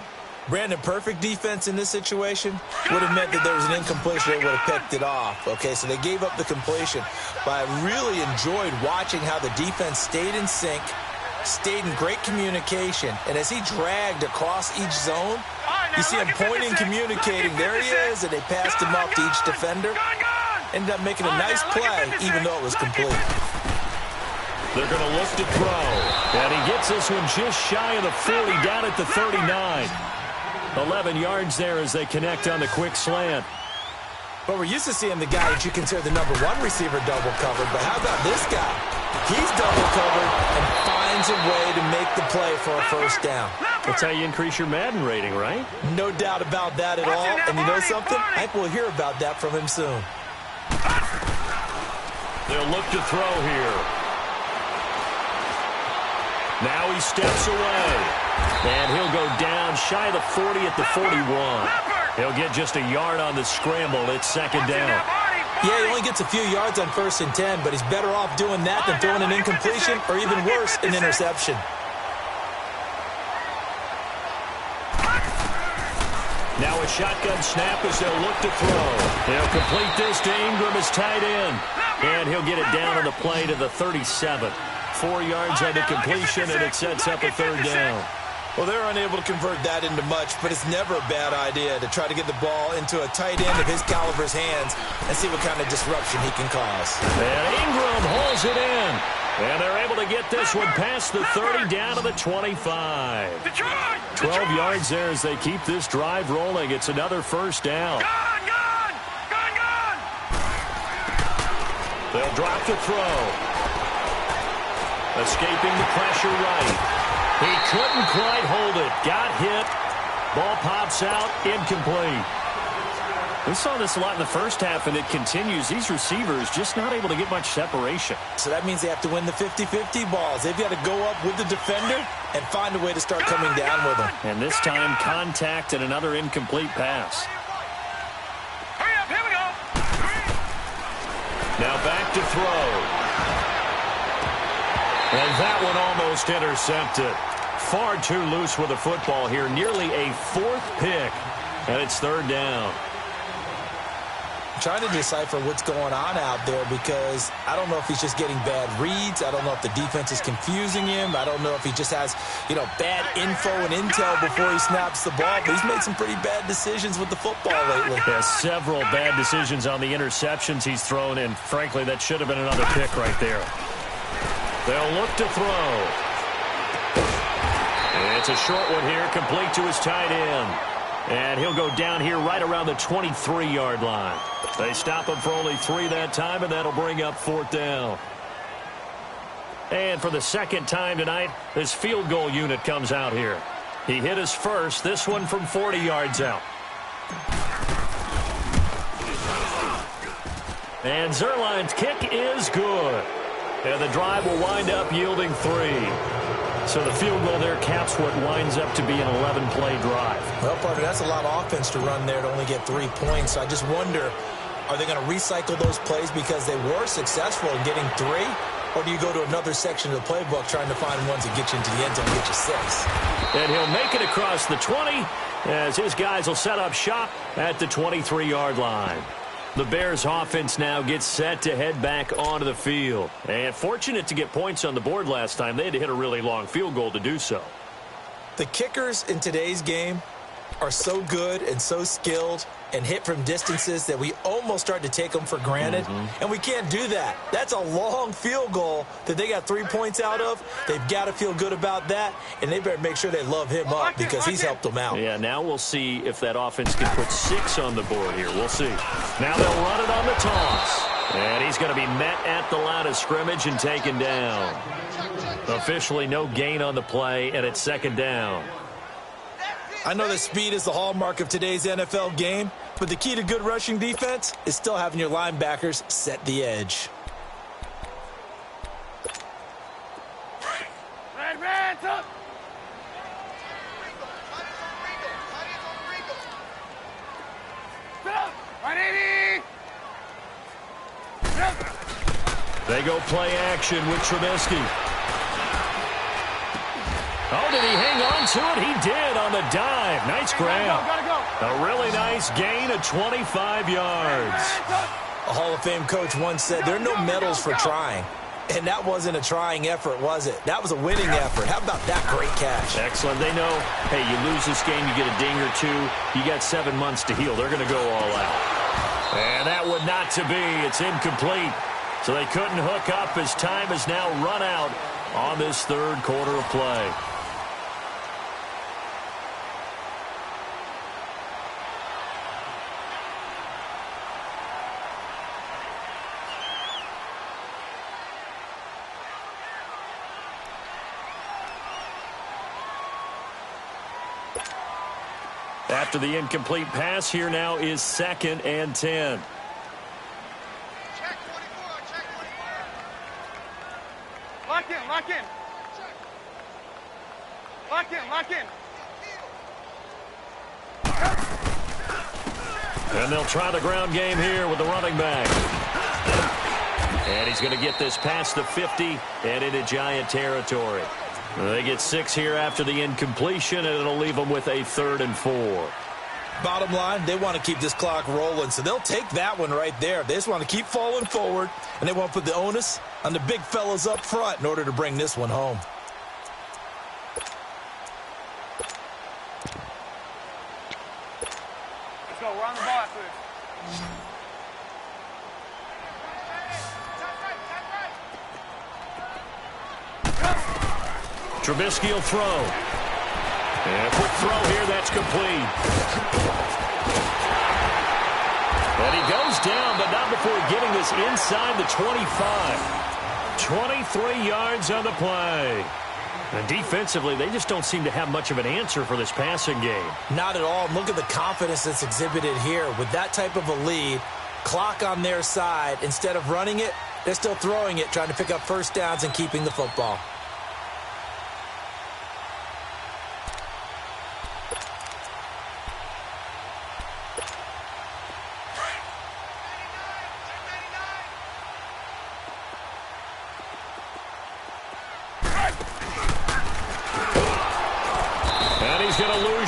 [SPEAKER 2] Brandon, perfect defense in this situation would have meant that there was an incompletion. They would have picked it off. Okay, so they gave up the completion. But I really enjoyed watching how the defense stayed in sync, stayed in great communication. And as he dragged across each zone, you see him pointing, communicating. There he is, and they passed him off to each defender. Ended up making a nice play, even though it was complete.
[SPEAKER 1] They're going to look to throw. And he gets this one just shy of the 40, down at the 39. 11 yards there as they connect on the quick slant.
[SPEAKER 2] But we're used to seeing the guy that you consider the #1 receiver double covered. But how about this guy? He's double covered and finds a way to make the play for a first down.
[SPEAKER 1] That's how you increase your Madden rating, right?
[SPEAKER 2] No doubt about that at all. And you know something? I think we'll hear about that from him soon.
[SPEAKER 1] They'll look to throw here. Now he steps away. And he'll go down shy of the 40 at the 41. He'll get just a yard on the scramble. It's second down.
[SPEAKER 2] Yeah, he only gets a few yards on 1st and 10, but he's better off doing that than throwing an incompletion or even worse, an interception.
[SPEAKER 1] Now a shotgun snap as they'll look to throw. They'll complete this to Ingram as tight end. And he'll get it down on the play to the 37. 4 yards on the completion, and it sets up a third down.
[SPEAKER 2] Well, they're unable to convert that into much, but it's never a bad idea to try to get the ball into a tight end of his caliber's hands and see what kind of disruption he can cause.
[SPEAKER 1] And Ingram hauls it in. And they're able to get this one past the 30 down to the 25. 12 yards there as they keep this drive rolling. It's another first down. They'll drop the throw. Escaping the pressure right. He couldn't quite hold it. Got hit. Ball pops out. Incomplete. We saw this a lot in the first half, and it continues. These receivers just not able to get much separation.
[SPEAKER 2] So that means they have to win the 50-50 balls. They've got to go up with the defender and find a way to start coming down with them.
[SPEAKER 1] And this time, contact and another incomplete pass.
[SPEAKER 3] Hurry up, here we go.
[SPEAKER 1] Now back to throw. And that one almost intercepted. Far too loose with the football here. Nearly a fourth pick. And it's third down.
[SPEAKER 2] I'm trying to decipher what's going on out there because I don't know if he's just getting bad reads. I don't know if the defense is confusing him. I don't know if he just has, bad info and intel before he snaps the ball. But he's made some pretty bad decisions with the football lately.
[SPEAKER 1] Has several bad decisions on the interceptions he's thrown, and frankly, that should have been another pick right there. They'll look to throw. And it's a short one here, complete to his tight end. And he'll go down here right around the 23-yard line. They stop him for only 3 that time, and that'll bring up fourth down. And for the second time tonight, this field goal unit comes out here. He hit his first, this one from 40 yards out. And Zerline's kick is good. And the drive will wind up yielding 3. So the field goal there caps what winds up to be an 11-play drive.
[SPEAKER 2] Well, partner, that's a lot of offense to run there to only get 3 points. So I just wonder, are they going to recycle those plays because they were successful in getting 3? Or do you go to another section of the playbook trying to find ones that get you into the end zone and get you 6?
[SPEAKER 1] And he'll make it across the 20 as his guys will set up shop at the 23-yard line. The Bears offense now gets set to head back onto the field. And fortunate to get points on the board last time. They had to hit a really long field goal to do so.
[SPEAKER 2] The kickers in today's game are so good and so skilled and hit from distances that we almost start to take them for granted. And we can't do that. That's a long field goal that they got 3 points out of. They've got to feel good about that, and they better make sure they love him up because he's helped them out.
[SPEAKER 1] Yeah, now we'll see if that offense can put 6 on the board here. We'll see. Now they'll run it on the toss. And he's going to be met at the line of scrimmage and taken down. Officially no gain on the play, and it's second down.
[SPEAKER 2] I know that speed is the hallmark of today's NFL game, but the key to good rushing defense is still having your linebackers set the edge.
[SPEAKER 3] Hands up.
[SPEAKER 1] They go play action with Trubisky. Oh, did he hang on to it? He did on the dive. Nice grab.
[SPEAKER 3] Gotta go.
[SPEAKER 1] A really nice gain of 25 yards.
[SPEAKER 2] A Hall of Fame coach once said there are no medals for trying. And that wasn't a trying effort, was it? That was a winning effort. How about that great catch?
[SPEAKER 1] Excellent. They know, hey, you lose this game, you get a ding or two. You got 7 months to heal. They're going to go all out. And that would not to be. It's incomplete. So they couldn't hook up as time has now run out on this third quarter of play. After the incomplete pass, here now is 2nd and 10.
[SPEAKER 3] Check 24, check 24. Lock in, lock in. Lock in, lock in.
[SPEAKER 1] And they'll try the ground game here with the running back. And he's going to get this past the 50 and into Giant territory. They get 6 here after the incompletion, and it'll leave them with a 3rd and 4.
[SPEAKER 2] Bottom line, they want to keep this clock rolling, so they'll take that one right there. They just want to keep falling forward, and they want to put the onus on the big fellas up front in order to bring this one home.
[SPEAKER 3] Let's go, we're on the ball after this.
[SPEAKER 1] Trubisky will throw. And a quick throw here, that's complete. And he goes down, but not before getting this inside the 25. 23 yards on the play. And defensively, they just don't seem to have much of an answer for this passing game.
[SPEAKER 2] Not at all. Look at the confidence that's exhibited here. With that type of a lead, clock on their side, instead of running it, they're still throwing it, trying to pick up first downs and keeping the football.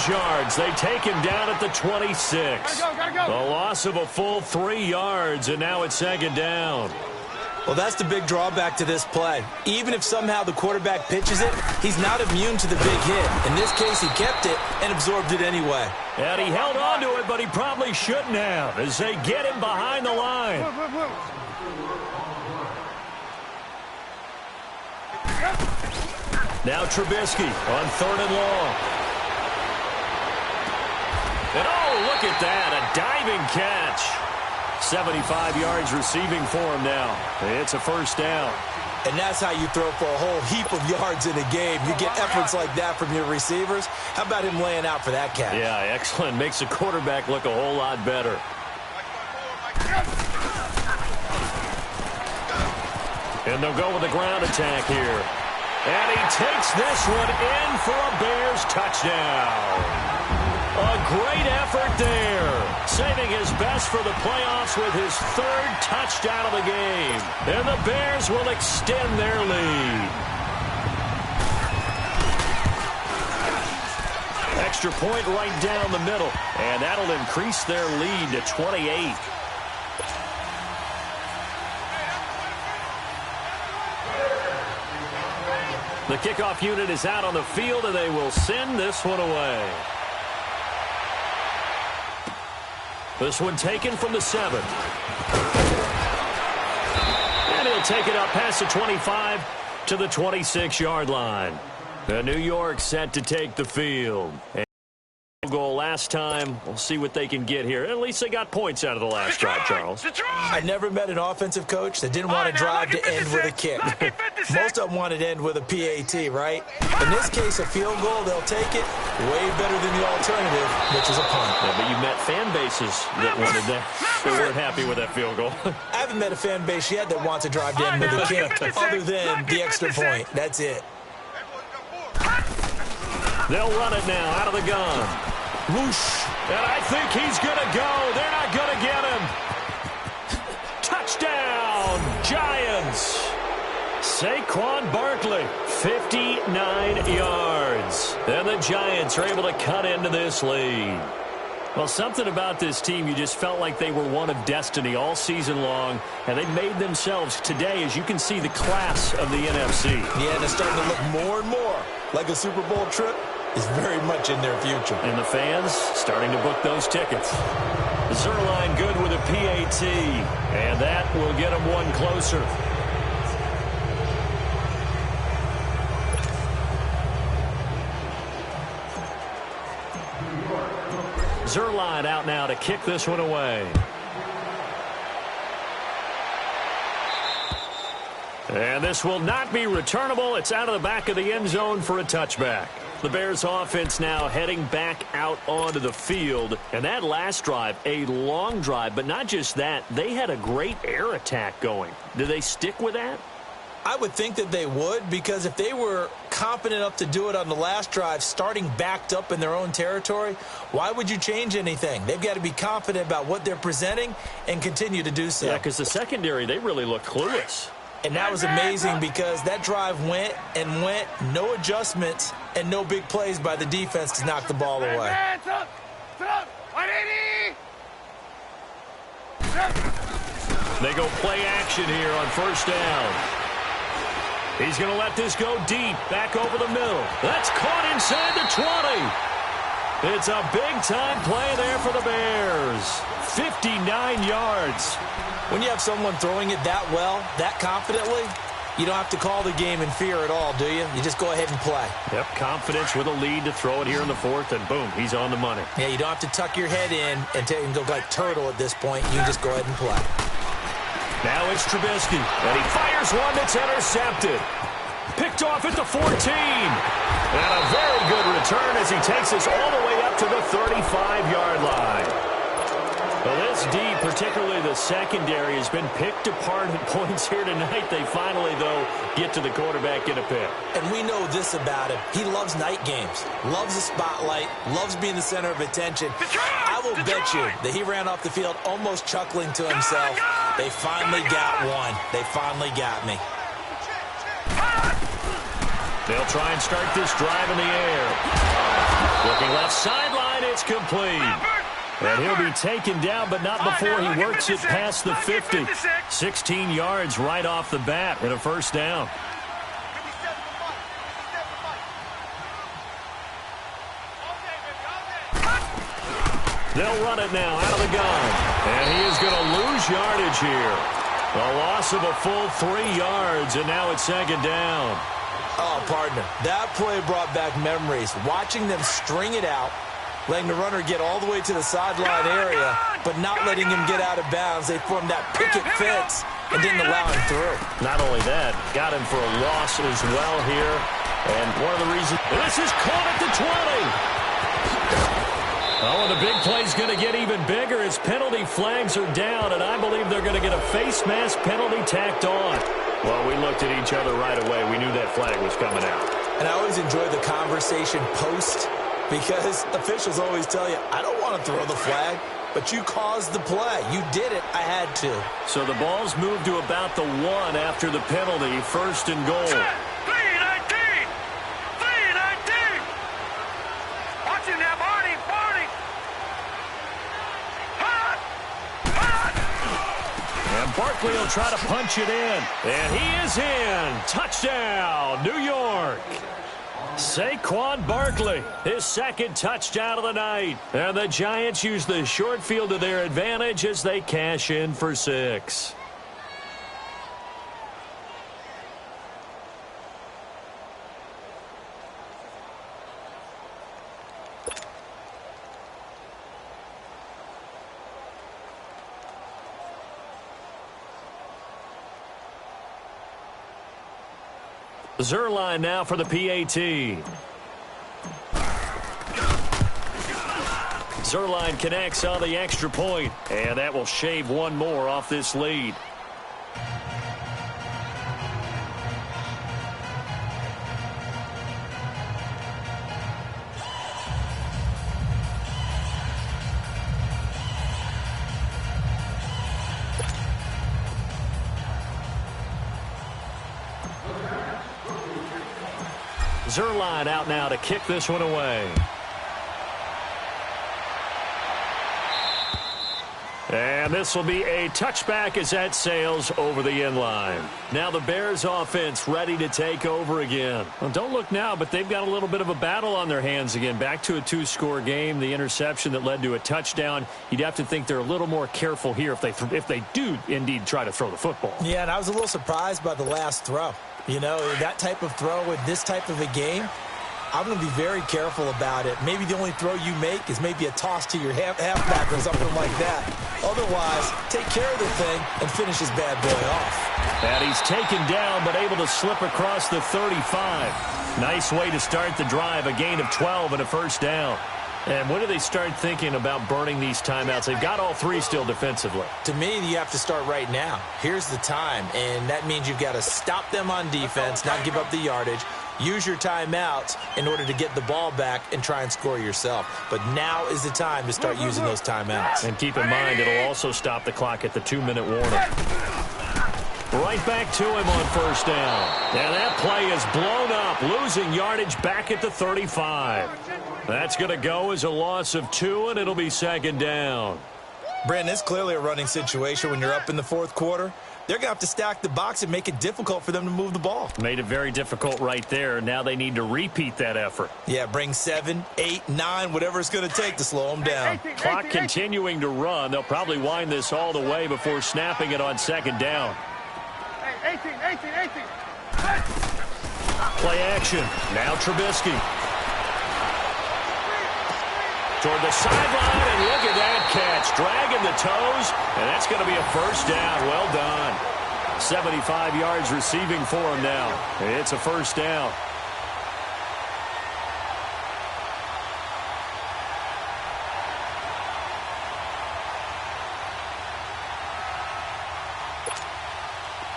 [SPEAKER 1] Yards. They take him down at the 26.
[SPEAKER 3] Gotta go.
[SPEAKER 1] A loss of a full 3 yards, and now it's 2nd down.
[SPEAKER 2] Well, that's the big drawback to this play. Even if somehow the quarterback pitches it, he's not immune to the big hit. In this case, he kept it and absorbed it anyway.
[SPEAKER 1] And he held on to it, but he probably shouldn't have as they get him behind the line. Now Trubisky on 3rd and long. And oh, look at that, a diving catch. 75 yards receiving for him now. It's a first down.
[SPEAKER 2] And that's how you throw for a whole heap of yards in a game. You get efforts like that from your receivers. How about him laying out for that catch?
[SPEAKER 1] Yeah, excellent. Makes the quarterback look a whole lot better. And they'll go with the ground attack here. And he takes this one in for a Bears touchdown. A great effort there, saving his best for the playoffs with his 3rd touchdown of the game. And the Bears will extend their lead. Extra point right down the middle, and that'll increase their lead to 28. The kickoff unit is out on the field, and they will send this one away. This one taken from the 7. And he'll take it up past the 25 to the 26-yard line. The New York set to take the field. Goal last time. We'll see what they can get here. At least they got points out of the last drive, Charles.
[SPEAKER 2] I never met an offensive coach that didn't want to drive to end with a kick. Most of them wanted to end with a PAT, right? In this case, a field goal, they'll take it way better than the alternative, which is a punt.
[SPEAKER 1] Yeah, but you met fan bases that wanted that. They weren't happy with that field goal.
[SPEAKER 2] I haven't met a fan base yet that wants to drive to end with a kick, other than the extra point. That's it.
[SPEAKER 1] They'll run it now out of the gun. Whoosh. And I think he's going to go. They're not going to get him. Touchdown, Giants. Saquon Barkley, 59 yards. And the Giants are able to cut into this lead. Well, something about this team, you just felt like they were one of destiny all season long, and they made themselves today, as you can see, the class of the NFC.
[SPEAKER 2] Yeah, and it's starting to look more and more like a Super Bowl trip is very much in their future.
[SPEAKER 1] And the fans starting to book those tickets. Zerline good with a PAT, and that will get them one closer. Zerline out now to kick this one away. And this will not be returnable. It's out of the back of the end zone for a touchback. The Bears offense now heading back out onto the field. And that last drive, a long drive, but not just that, they had a great air attack going. Do they stick with that?
[SPEAKER 2] I would think that they would, because if they were confident enough to do it on the last drive, starting backed up in their own territory, why would you change anything? They've got to be confident about what they're presenting and continue to do so.
[SPEAKER 1] Yeah, because the secondary, they really look clueless.
[SPEAKER 2] And that was amazing because that drive went and went, no adjustments and no big plays by the defense to knock the ball away.
[SPEAKER 1] They go play action here on first down. He's going to let this go deep, back over the middle. That's caught inside the 20. It's a big-time play there for the Bears. 59 yards.
[SPEAKER 2] When you have someone throwing it that well, that confidently, you don't have to call the game in fear at all, do you? You just go ahead and play.
[SPEAKER 1] Yep, confidence with a lead to throw it here in the fourth, and boom, he's on the money.
[SPEAKER 2] Yeah, you don't have to tuck your head in and go like turtle at this point. You just go ahead and play.
[SPEAKER 1] Now it's Trubisky, and he fires one that's intercepted. Picked off at the 14. And a very good return as he takes us all the way up to the 35-yard line. Well, this D, particularly the secondary, has been picked apart at points here tonight. They finally, though, get to the quarterback in a pick.
[SPEAKER 2] And we know this about him. He loves night games, loves the spotlight, loves being the center of attention. I will bet you that he ran off the field almost chuckling to himself. They finally got one. They finally got me.
[SPEAKER 1] They'll try and start this drive in the air. Looking left sideline, it's complete. And he'll be taken down, but not before he works it past the 50. 16 yards right off the bat and a first down. They'll run it now out of the gun. And he is going to lose yardage here. A loss of a full 3 yards, and now it's second down.
[SPEAKER 2] Oh, partner, that play brought back memories. Watching them string it out, letting the runner get all the way to the sideline area, but not letting him get out of bounds. They formed that picket fence and didn't allow him through.
[SPEAKER 1] Not only that, got him for a loss as well here. And one of the reasons, this is caught at the 20. Oh, and the big play's going to get even bigger as penalty flags are down, and I believe they're going to get a face mask penalty tacked on. Well, we looked at each other right away. We knew that flag was coming out.
[SPEAKER 2] And I always enjoy the conversation post, because officials always tell you, I don't want to throw the flag, but you caused the play. You did it. I had to. So
[SPEAKER 1] the ball's moved to about the 1 after the penalty, first and goal.
[SPEAKER 3] 3-19! 3-19! Watch him now, Barney!
[SPEAKER 1] And Barkley likely he'll try to punch it in. And he is in. Touchdown, New York. Saquon Barkley, his second touchdown of the night. And the Giants use the short field to their advantage as they cash in for 6. Zerline now for the PAT. Zerline connects on the extra point, and that will shave one more off this lead. Zerline out now to kick this one away. And this will be a touchback as that sails over the end line. Now the Bears offense ready to take over again. Well, don't look now, but they've got a little bit of a battle on their hands again. Back to a 2-score game. The interception that led to a touchdown. You'd have to think they're a little more careful here if they do indeed try to throw the football.
[SPEAKER 2] Yeah, and I was a little surprised by the last throw. You know, that type of throw in this type of a game, I'm going to be very careful about it. Maybe the only throw you make is maybe a toss to your halfback or something like that. Otherwise, take care of the thing and finish his bad boy off.
[SPEAKER 1] And he's taken down but able to slip across the 35. Nice way to start the drive, a gain of 12 and a first down. And when do they start thinking about burning these timeouts? They've got all 3 still defensively.
[SPEAKER 2] To me, you have to start right now. Here's the time, and that means you've got to stop them on defense, not give up the yardage, use your timeouts in order to get the ball back and try and score yourself. But now is the time to start using those timeouts.
[SPEAKER 1] And keep in mind, it'll also stop the clock at the 2-minute warning. Right back to him on first down. And that play is blown up, losing yardage back at the 35. That's going to go as a loss of 2, and it'll be second down.
[SPEAKER 2] Brandon, it's clearly a running situation when you're up in the fourth quarter. They're going to have to stack the box and make it difficult for them to move the ball.
[SPEAKER 1] Made it very difficult right there. Now they need to repeat that effort.
[SPEAKER 2] Yeah, bring 7, 8, 9, whatever it's going to take to slow them down.
[SPEAKER 1] Clock continuing to run. They'll probably wind this all the way before snapping it on second down.
[SPEAKER 3] 18.
[SPEAKER 1] Play action. Now Trubisky. Toward the sideline, and look at that catch. Dragging the toes, and that's going to be a first down. Well done. 75 yards receiving for him now. It's a first down.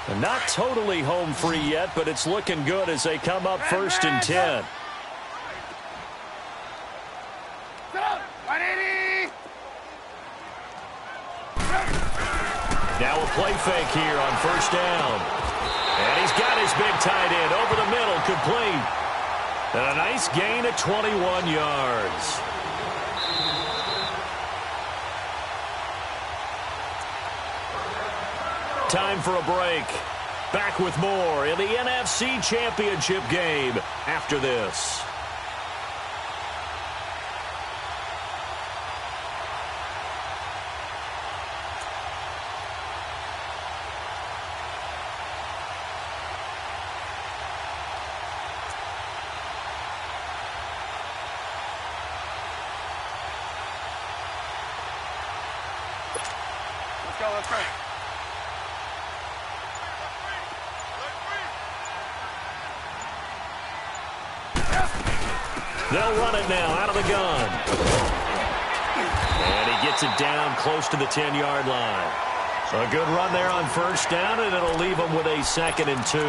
[SPEAKER 1] And not totally home free yet, but it's looking good as they come up 1st and 10. Now a play fake here on first down. And he's got his big tight end over the middle, complete. And a nice gain of 21 yards. Time for a break. Back with more in the NFC Championship game after this.
[SPEAKER 3] Let's go.
[SPEAKER 1] They'll run it now out of the gun. And he gets it down close to the 10-yard line. A good run there on first down, and it'll leave them with a 2nd and 2.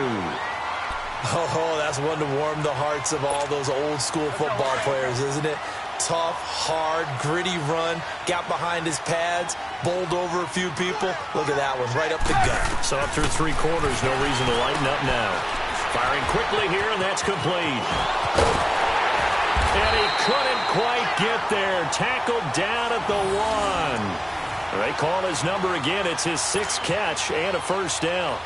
[SPEAKER 2] Oh, that's one to warm the hearts of all those old-school football players, isn't it? Tough, hard, gritty run, got behind his pads, bowled over a few people. Look at that one, right up the gut.
[SPEAKER 1] So up through 3 quarters, no reason to lighten up now. Firing quickly here, and that's complete. And he couldn't quite get there. Tackled down at the 1. They call his number again. It's his 6th catch and a first down.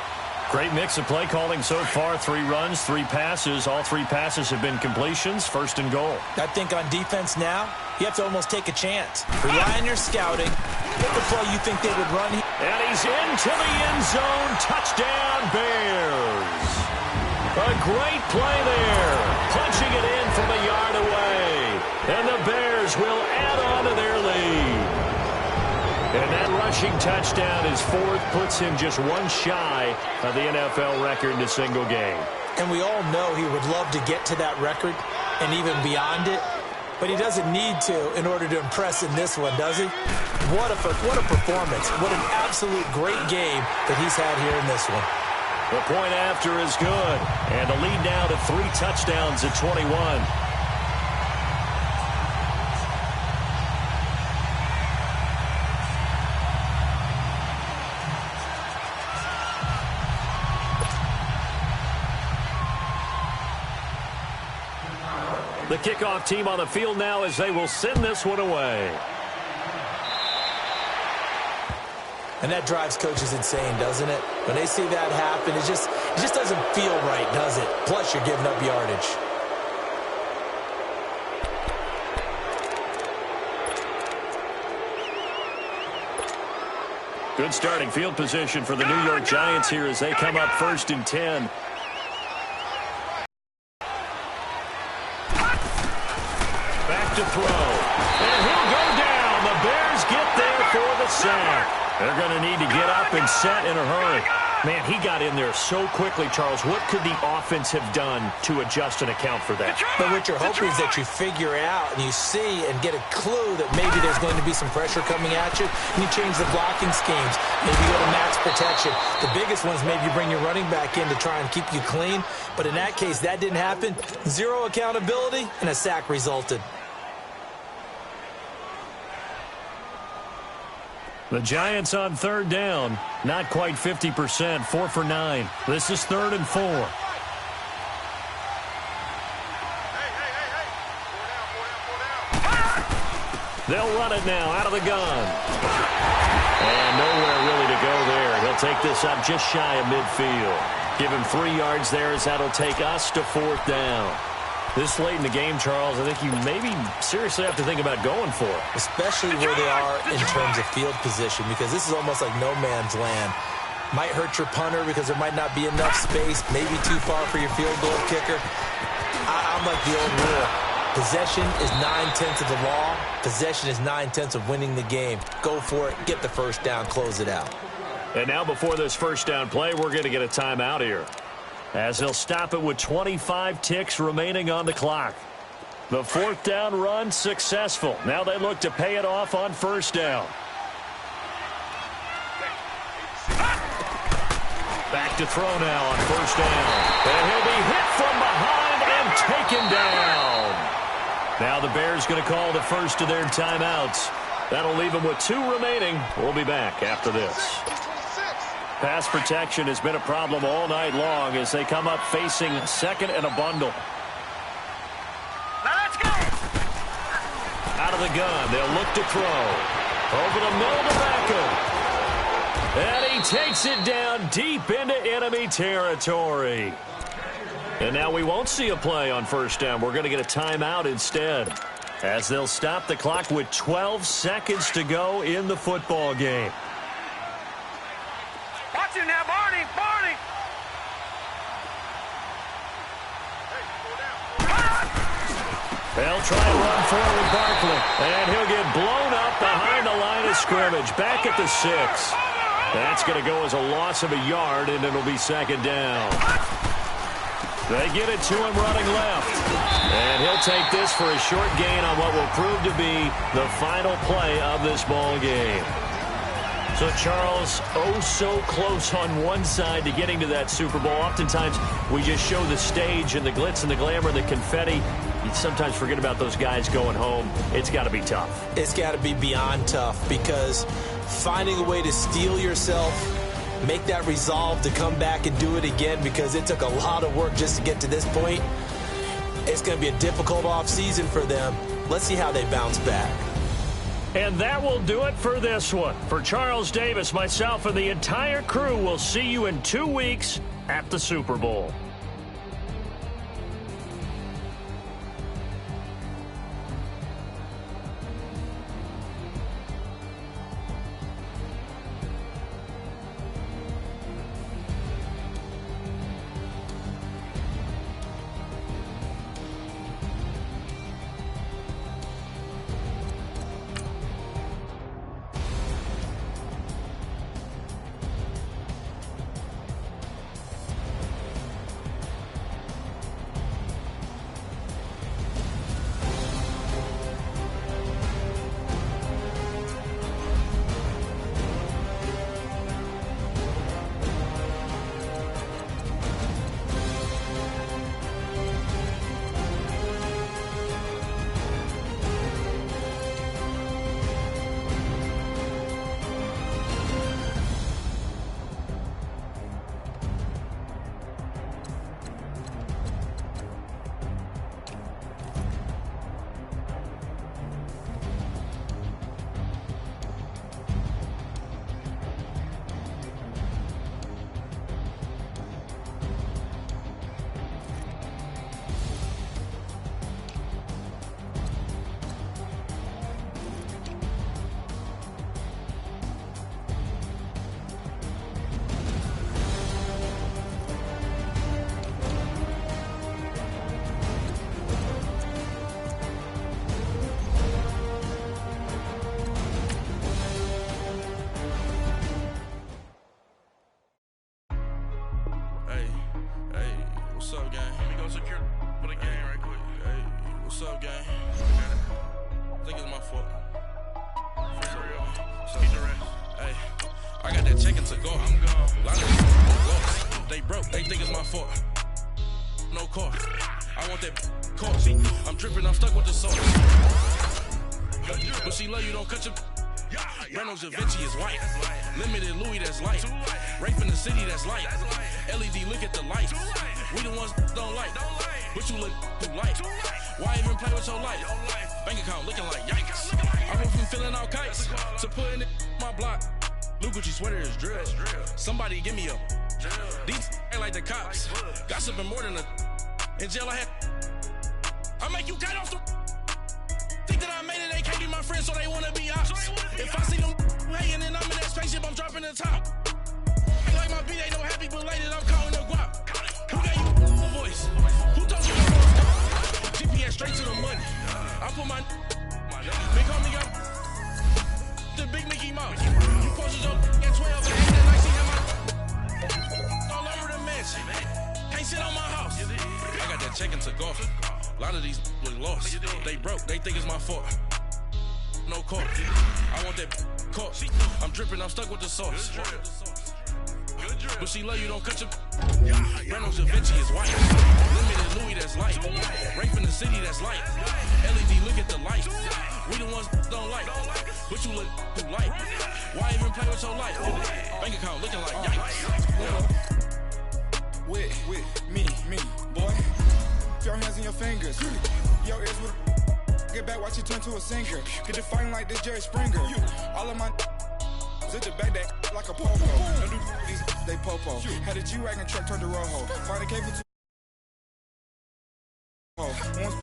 [SPEAKER 1] Great mix of play calling so far. 3 runs, 3 passes. All 3 passes have been completions. First and goal.
[SPEAKER 2] I think on defense now, you have to almost take a chance. Rely on your scouting. Pick the play you think they would run.
[SPEAKER 1] And he's into the end zone. Touchdown, Bears. A great play there. Punching it in from a yard away. And the Bears will add on to their lead. And that rushing touchdown, his 4th, puts him just 1 shy of the NFL record in a single game.
[SPEAKER 2] And we all know he would love to get to that record and even beyond it. But he doesn't need to in order to impress in this one, does he? What a performance. What an absolute great game that he's had here in this one.
[SPEAKER 1] The point after is good. And the lead now to 3 touchdowns at 21. The kickoff team on the field now as they will send this one away.
[SPEAKER 2] And that drives coaches insane, doesn't it? When they see that happen, it just doesn't feel right, does it? Plus, you're giving up yardage.
[SPEAKER 1] Good starting field position for the New York Giants here as they come up 1st and 10. Back to throw. And he'll go down. The Bears get there for the sack. They're going to need to get up and set in a hurry. Man, he got in there so quickly, Charles. What could the offense have done to adjust and account for that?
[SPEAKER 2] But what you're hoping is that you figure out and you see and get a clue that maybe there's going to be some pressure coming at you, and you change the blocking schemes. Maybe you go to max protection. The biggest one is maybe you bring your running back in to try and keep you clean. But in that case, that didn't happen. 0 accountability, and a sack resulted.
[SPEAKER 1] The Giants on 3rd down. Not quite 50%. 4 for 9. This is 3rd and 4. They'll run it now out of the gun. And nowhere really to go there. He'll take this up just shy of midfield. Give him 3 yards there as that'll take us to 4th down. This late in the game, Charles, I think you maybe seriously have to think about going for it.
[SPEAKER 2] Especially where they are in terms of field position, because this is almost like no man's land. Might hurt your punter because there might not be enough space, maybe too far for your field goal kicker. I'm like the old rule. Possession is 9/10 of the law. Possession is 9/10 of winning the game. Go for it. Get the first down. Close it out.
[SPEAKER 1] And now before this first down play, we're going to get a timeout here, as they'll stop it with 25 ticks remaining on the clock. The 4th down run successful. Now they look to pay it off on 1st down. Back to throw now on 1st down. And he'll be hit from behind and taken down. Now the Bears going to call the first of their timeouts. That'll leave them with 2 remaining. We'll be back after this. Pass protection has been a problem all night long as they come up facing 2nd and a bundle.
[SPEAKER 3] Now let's go.
[SPEAKER 1] Out of the gun, they'll look to throw. Over the middle to Beckham. And he takes it down deep into enemy territory. And now we won't see a play on 1st down. We're going to get a timeout instead, as they'll stop the clock with 12 seconds to go in the football game.
[SPEAKER 3] Watch him now, Barney. Barney.
[SPEAKER 1] They'll try to run forward Barkley, and he'll get blown up behind the line of scrimmage, back at the 6. That's going to go as a loss of a yard, and it'll be 2nd down. They get it to him running left, and he'll take this for a short gain on what will prove to be the final play of this ball game. So, Charles, oh so close on one side to getting to that Super Bowl. Oftentimes, we just show the stage and the glitz and the glamour and the confetti. You sometimes forget about those guys going home. It's got to be tough.
[SPEAKER 2] It's got to be beyond tough, because finding a way to steel yourself, make that resolve to come back and do it again, because it took a lot of work just to get to this point. It's going to be a difficult offseason for them. Let's see how they bounce back.
[SPEAKER 1] And that will do it for this one. For Charles Davis, myself, and the entire crew, we'll see you in 2 weeks at the Super Bowl.
[SPEAKER 4] What's up, gang? Let me go secure for the game right quick. Hey, what's up, gang? I think it's my fault. For real. Keep the rest. Hey, I got that chicken to go. I'm gone. A lot of these lost. They broke. They think it's my fault. No car. I want that course. I'm dripping. I'm stuck with the sauce. But she love you. Don't cut your. Reynolds Da Vinci is white. Limited Louis, that's light. Rape in the city, that's light. LED, look at the lights. We the ones don't like. But you look too light. Why even play with your life? Bank account looking like yikes. I went from filling out kites to putting it in my block. Blue Gucci sweater is drill. Somebody give me a. These ain't like the cops. Gossiping more than a. In jail I had. I make you cut off the. Think that I made it, they can't be my friends, so they wanna be ops. If I see them hating and I'm in that spaceship, I'm dropping the top. Ain't like my beat, ain't no happy belated, I'm calling the guap. Who gave you the voice? Who told you the voice? GPS straight to the money. I put my big homie up the big Mickey Mouse. You posted up at 12 and 8 and 19 at my all over the mansion. Can't sit on my house. I got that check into golf. A lot of these look lost. They broke, they think it's my fault. No car. I want that car. I'm dripping, I'm stuck with the sauce. But she love you, don't cut your. Reynolds Da Vinci is white. Limited Louis, that's light. Rape in the city, that's light. LED, look at the lights. We the ones don't like. But you look too light. Why even play with your life? Bank account looking like yikes.
[SPEAKER 5] With me, boy. Your hands and your fingers. Your ears with a get back, watch you turn to a singer. Get the fighting like this Jerry Springer. All of my zip the back that like a popo. Don't do these they popo. Had a G-Wagon truck turned to Rojo. Find a cable to once